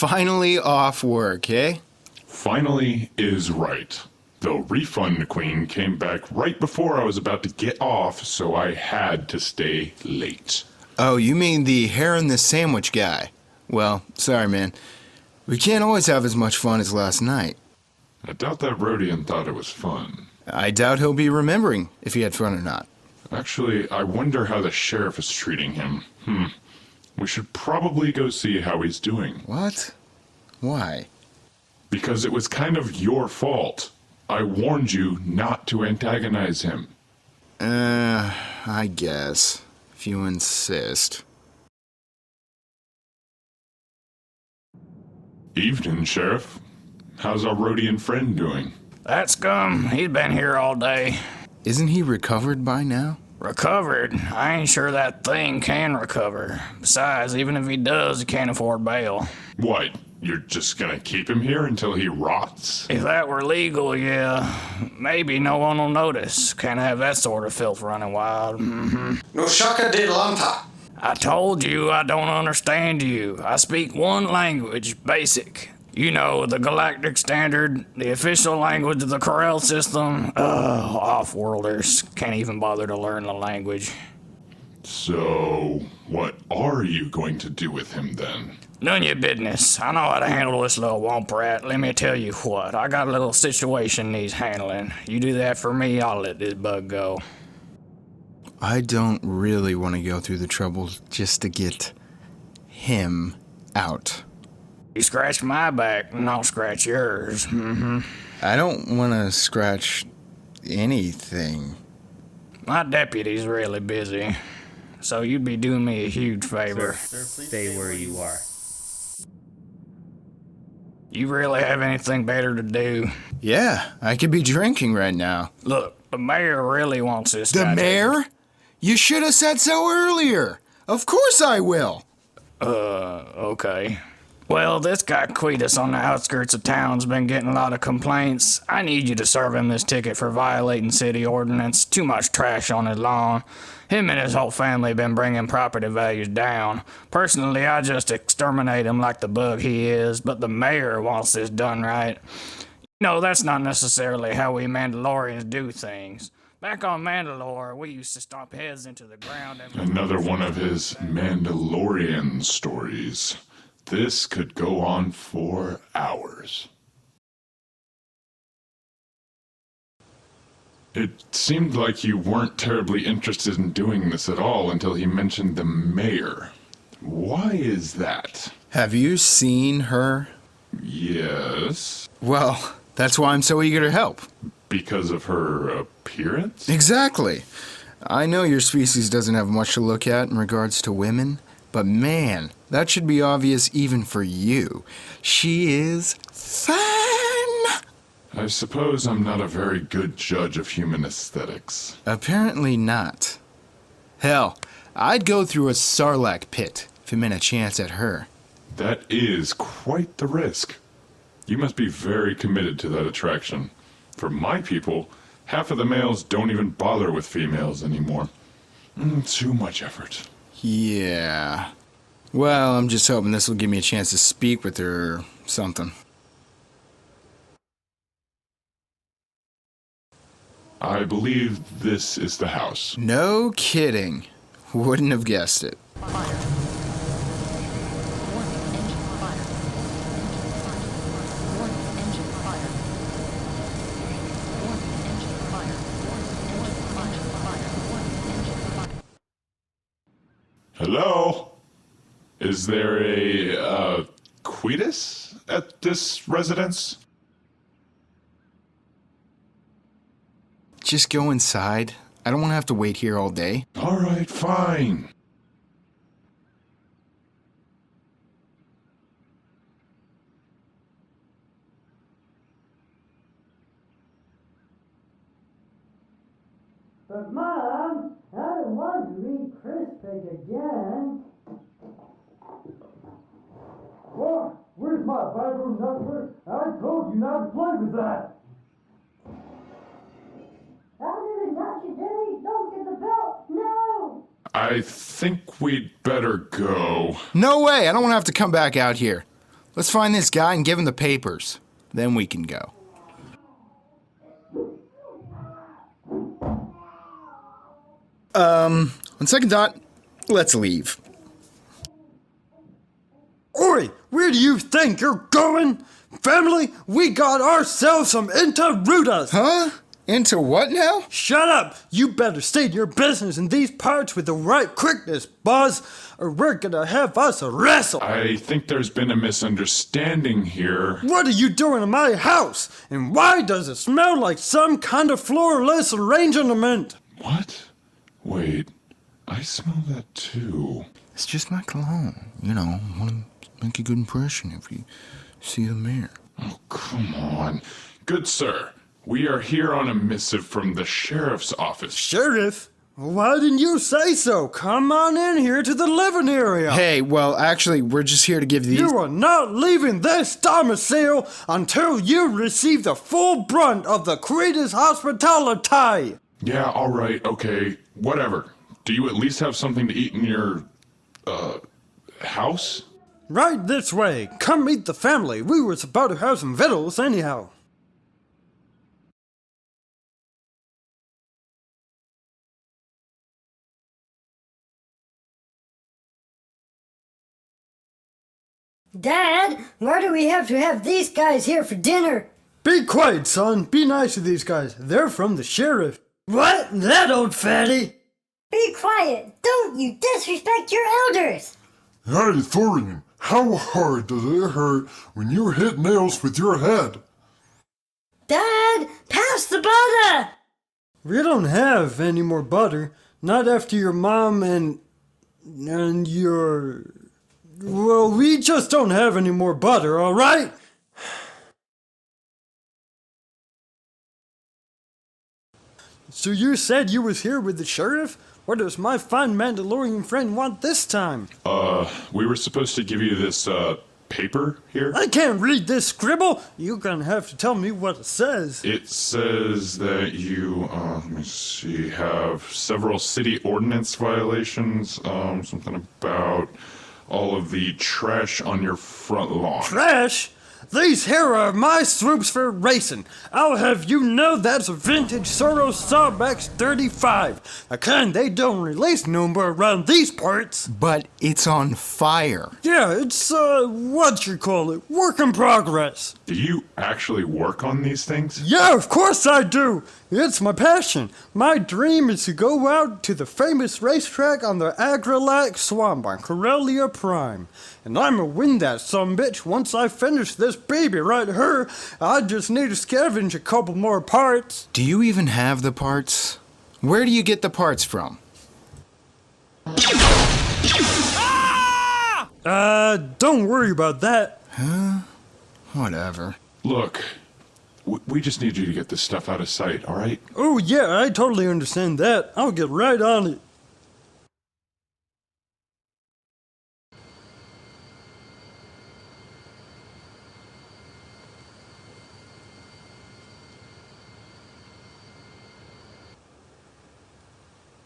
Finally off work, eh? Finally is right. The refund queen came back right before I was about to get off, so I had to stay late. Oh, you mean the hair in the sandwich guy? Well, sorry, man. We can't always have as much fun as last night. I doubt that Rodian thought it was fun. I doubt he'll be remembering if he had fun or not. Actually, I wonder how the sheriff is treating him. We should probably go see how he's doing. What? Why? Because it was kind of your fault. I warned you not to antagonize him. I guess. If you insist. Evening, Sheriff. How's our Rodian friend doing? That scum, he's been here all day. Isn't he recovered by now? Recovered? I ain't sure that thing can recover. Besides, even if he does, he can't afford bail. What? You're just gonna keep him here until he rots? If that were legal, yeah. Maybe no one will notice. Can't have that sort of filth running wild. No shaka de lanta. I told you I don't understand you. I speak one language, basic. You know, the galactic standard, the official language of the Corel system. Off-worlders can't even bother to learn the language. So, what are you going to do with him then? None of your business. I know how to handle this little womp rat. Let me tell you what, I got a little situation needs handling. You do that for me, I'll let this bug go. I don't really want to go through the trouble just to get him out. You scratch my back, and I'll scratch yours. I don't want to scratch anything. My deputy's really busy, so you'd be doing me a huge favor. Sir, please stay where you are. You really have anything better to do? Yeah, I could be drinking right now. Look, the mayor really wants this The guy mayor? You should have said so earlier. Of course I will. Okay. Well, this guy Queetus on the outskirts of town's been getting a lot of complaints. I need you to serve him this ticket for violating city ordinance. Too much trash on his lawn. Him and his whole family been bringing property values down. Personally, I just exterminate him like the bug he is, but the mayor wants this done right. No, that's not necessarily how we Mandalorians do things. Back on Mandalore, we used to stomp heads into the ground and... Another one of his Mandalorian stories. This could go on for hours. It seemed like you weren't terribly interested in doing this at all until he mentioned the mayor. Why is that? Have you seen her? Yes. Well, that's why I'm so eager to help. Because of her appearance? Exactly. I know your species doesn't have much to look at in regards to women, but man, that should be obvious even for you. She is fine. I suppose I'm not a very good judge of human aesthetics. Apparently not. Hell, I'd go through a sarlacc pit if it meant a chance at her. That is quite the risk. You must be very committed to that attraction. For my people, half of the males don't even bother with females anymore. Too much effort. Yeah. Well, I'm just hoping this will give me a chance to speak with her or something. I believe this is the house. No kidding. Wouldn't have guessed it. Hello? Is there a, Queetus at this residence? Just go inside. I don't want to have to wait here all day. All right, fine. But Mom, I don't want to eat crispy again. What? Where's my bedroom knuckler? I told you not to play with that. I didn't touch it, Daddy. Don't get the belt. No. I think we'd better go. No way! I don't want to have to come back out here. Let's find this guy and give him the papers. Then we can go. On second thought, let's leave. Oi, where do you think you're going? Family, we got ourselves some interrutas. Huh? Into what now? Shut up! You better state your business in these parts with the right quickness, Buzz, or we're gonna have us a wrestle. I think there's been a misunderstanding here. What are you doing in my house? And why does it smell like some kind of floorless arrangement? What? Wait, I smell that too. It's just my cologne. You know, want to make a good impression if you see the mirror. Oh, come on. Good sir, we are here on a missive from the sheriff's office. Sheriff? Why didn't you say so? Come on in here to the living area. Hey, well, actually, we're just here to give these... You are not leaving this domicile until you receive the full brunt of the Queetus hospitality. Yeah, alright, okay, whatever. Do you at least have something to eat in your, house? Right this way. Come meet the family. We were about to have some victuals anyhow. Dad, why do we have to have these guys here for dinner? Be quiet, son. Be nice to these guys. They're from the sheriff. What? That old fatty? Be quiet. Don't you disrespect your elders. Hey, Thorian, how hard does it hurt when you hit nails with your head? Dad, pass the butter. We don't have any more butter. Not after your mom and your... Well, we just don't have any more butter, all right? So you said you was here with the sheriff? What does my fine Mandalorian friend want this time? We were supposed to give you this, paper here? I can't read this scribble. You're gonna have to tell me what it says. It says that you, let me see, have several city ordinance violations, something about all of the trash on your front lawn. Trash? These here are my swoops for racing. I'll have you know that's a vintage Soros Sawbacks 35. The kind they don't release no more around these parts. But it's on fire. Yeah, it's, what you call it, work in progress. Do you actually work on these things? Yeah, of course I do. It's my passion. My dream is to go out to the famous racetrack on the Agralac Swamp on Corellia Prime. And I'ma win that sumbitch once I finish this baby right here. I just need to scavenge a couple more parts. Do you even have the parts? Where do you get the parts from? Don't worry about that. Whatever. Look, we just need you to get this stuff out of sight, alright? Oh yeah, I totally understand that. I'll get right on it.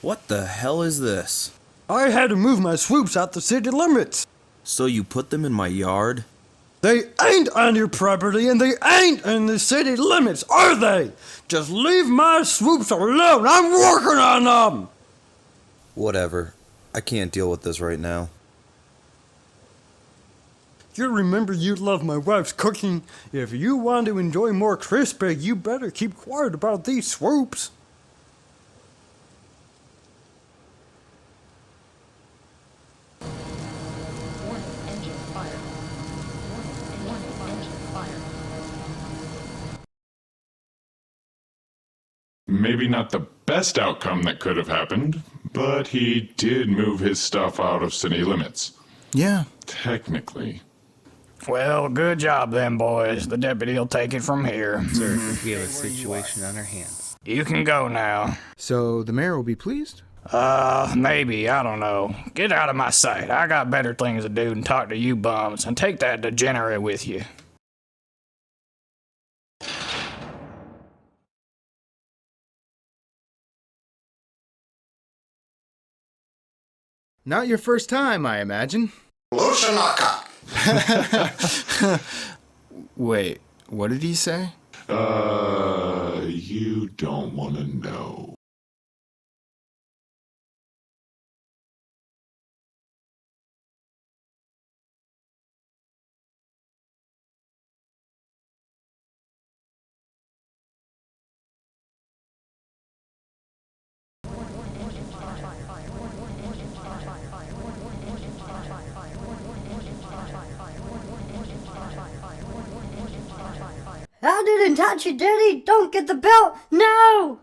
What the hell is this? I had to move my swoops out the city limits. So you put them in my yard? They ain't on your property and they ain't in the city limits, are they? Just leave my swoops alone. I'm working on them. Whatever. I can't deal with this right now. You remember you love my wife's cooking. If you want to enjoy more crispy, you better keep quiet about these swoops. Maybe not the best outcome that could have happened, but he did move his stuff out of city limits. Yeah. Technically. Well, good job then, boys. The deputy will take it from here. Sir, we have a situation on our hands. You can go now. So the mayor will be pleased? Maybe, I don't know. Get out of my sight. I got better things to do than talk to you bums, and take that degenerate with you. Not your first time, I imagine. Lushanaka. Wait, what did he say? You don't want to know. I didn't touch it, Daddy. Don't get the belt. No!